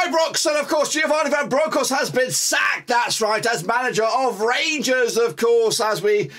Ibrox, and of course Giovanni Van Bronckhorst has been sacked, that's right, as manager of Rangers, of course, as we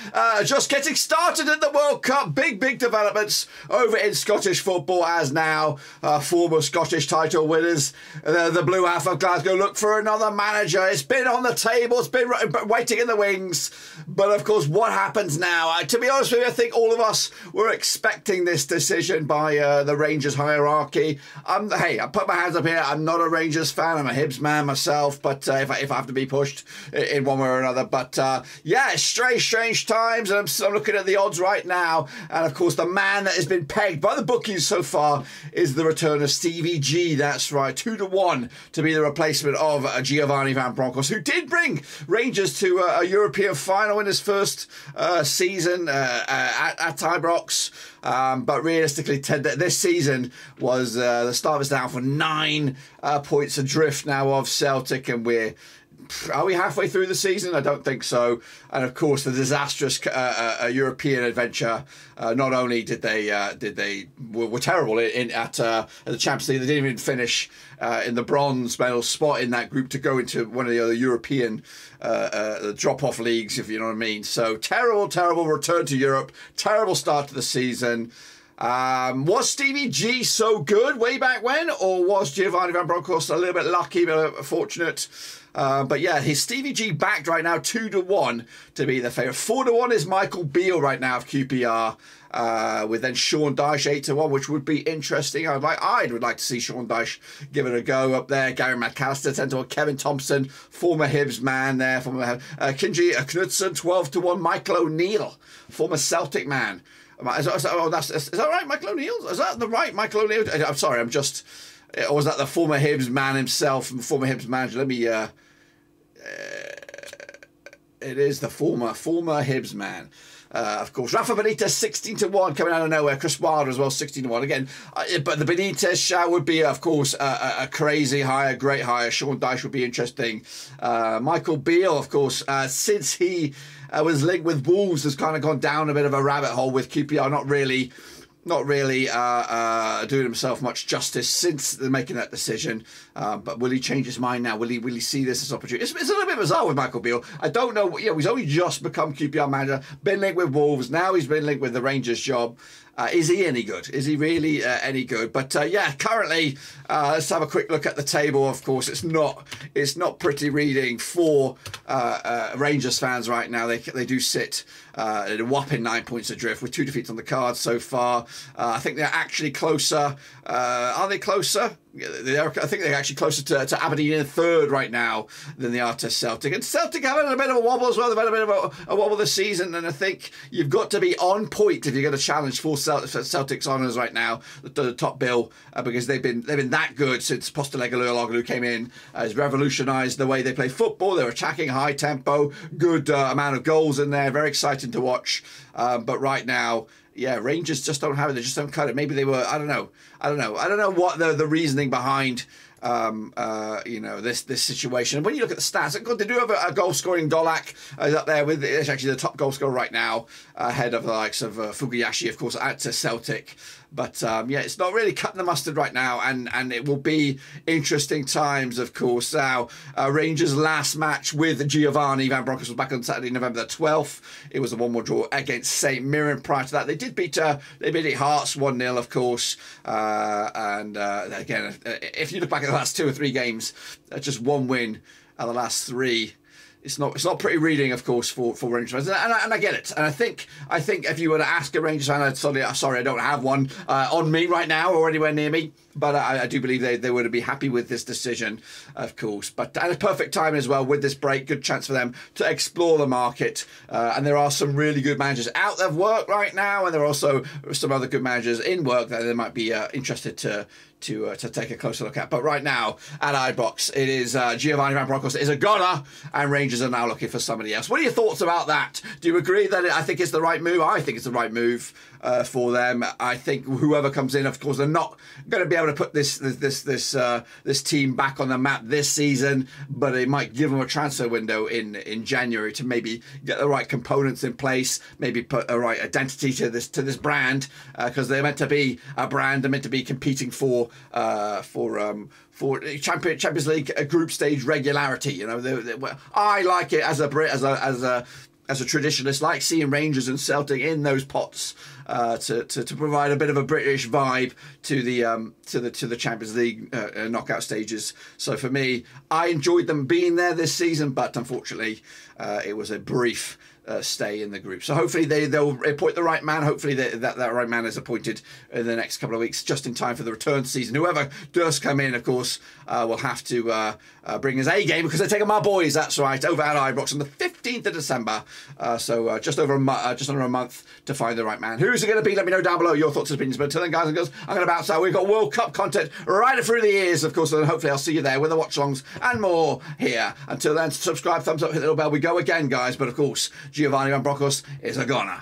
just getting started in the World Cup. Big developments over in Scottish football, as now former Scottish title winners, the Blue Half of Glasgow, look for another manager. It's been on the table, it's been waiting in the wings, but of course what happens now? To be honest with you, I think all of us were expecting this decision by the Rangers hierarchy. Hey, I put my hands up here, I'm not a Rangers fan, I'm a Hibs man myself, but if I have to be pushed in one way or another. But yeah, strange times, and I'm looking at the odds right now, and of course the man that has been pegged by the bookies so far is the return of Stevie G. That's right, 2-1 to be the replacement of Giovanni Van Bronckhorst, who did bring Rangers to a European final in his first season at Ibrox. But realistically, this season was the start was down for 9 points adrift now of Celtic, and are we halfway through the season? I don't think so. And of course, the disastrous European adventure. Not only did they were terrible at the Champions League, they didn't even finish in the bronze medal spot in that group to go into one of the other European drop-off leagues, if you know what I mean. So terrible return to Europe. Terrible start to the season. Was Stevie G so good way back when, or was Giovanni Van Bronckhorst a little bit lucky, but fortunate? But yeah, his Stevie G backed right now 2-1 to be the favourite. 4-1 is Michael Beale right now of QPR, with then Sean Dyche 8-1, which would be interesting. I would like to see Sean Dyche give it a go up there. Gary McAllister 10-1, Kevin Thompson, former Hibs man there, former Kinji Knudsen 12-1, Michael O'Neill, former Celtic man. Is that right, Michael O'Neill? Is that the right Michael O'Neill? I'm sorry, or was that the former Hibs man himself and former Hibs manager? Let me, it is the former Hibs man. Of course, Rafa Benitez 16-1 coming out of nowhere. Chris Wilder as well 16-1 again. But the Benitez shout would be, of course, a crazy hire, great hire. Sean Dyche would be interesting. Michael Beale, of course, since he was linked with Wolves, has kind of gone down a bit of a rabbit hole with QPR. Not really doing himself much justice since they're making that decision. But will he change his mind now? Will he see this as opportunity? It's a little bit bizarre with Michael Beale. I don't know. He's only just become QPR manager, been linked with Wolves. Now he's been linked with the Rangers job. Is he any good? Is he really any good? But yeah, currently, let's have a quick look at the table. Of course, it's not pretty reading for Rangers fans right now. They do sit at a whopping 9 points adrift with 2 defeats on the card so far. I think they're actually closer. Are they closer? I think they're actually closer to Aberdeen in third right now than they are to Celtic. And Celtic have had a bit of a wobble as well. They've had a bit of a wobble this season, and I think you've got to be on point if you're going to challenge for Celtic's honours right now, the top bill, because they've been that good since Postecoglou came in. Has revolutionised the way they play football. They're attacking, high tempo, good amount of goals in there. Very exciting to watch. But right now, yeah, Rangers just don't have it. They just don't cut it. Maybe they were. I don't know what the reasoning behind this situation. And when you look at the stats, they do have a goal scoring Dolak up there with. It's actually the top goal scorer right now, ahead of the likes of Fukuyashi, of course, at Celtic. But yeah, it's not really cutting the mustard right now, and it will be interesting times, of course. Now, Rangers' last match with Giovanni Van Bronckhorst was back on Saturday, November the 12th. It was a 1-1 draw against St Mirren. Prior to that, they did beat Hearts 1-0, of course. And again, if you look back at the last 2 or 3 games, just one win out of the last 3. It's not pretty reading, of course, for Rangers fans, and I get it. And I think if you were to ask a Rangers fan, sorry, I don't have one on me right now or anywhere near me, but I do believe they would be happy with this decision, of course. But at a perfect time as well with this break, good chance for them to explore the market. And there are some really good managers out of work right now, and there are also some other good managers in work that they might be interested to take a closer look at. But right now at Ibrox, it is Giovanni Van Bronckhorst is a goner, and Rangers Rangers are now looking for somebody else. What are your thoughts about that? Do you agree that I think it's the right move? I think it's the right move for them. I think whoever comes in, of course, they're not going to be able to put this team back on the map this season, but it might give them a transfer window in January to maybe get the right components in place, maybe put a right identity to this brand, because they're meant to be a brand. They're meant to be competing for Champions League group stage regularity. You know, I like it as a Brit, as a traditionalist, like seeing Rangers and Celtic in those pots to provide a bit of a British vibe to the Champions League knockout stages. So for me, I enjoyed them being there this season, but unfortunately, it was a brief stay in the group. So hopefully they'll appoint the right man. Hopefully that right man is appointed in the next couple of weeks, just in time for the return season. Whoever does come in, of course, will have to bring his A game, because they're taking my boys, that's right, over at Ibrox on the 15th of December. So just under a month to find the right man. Who's it going to be? Let me know down below your thoughts and opinions. But until then, guys and girls, I'm going to bounce out. We've got World Cup content right through the years, of course, and hopefully I'll see you there with the watch-alongs and more here. Until then, subscribe, thumbs up, hit the little bell. We go again, guys. But of course, Giovanni Van Bronckhorst is a goner.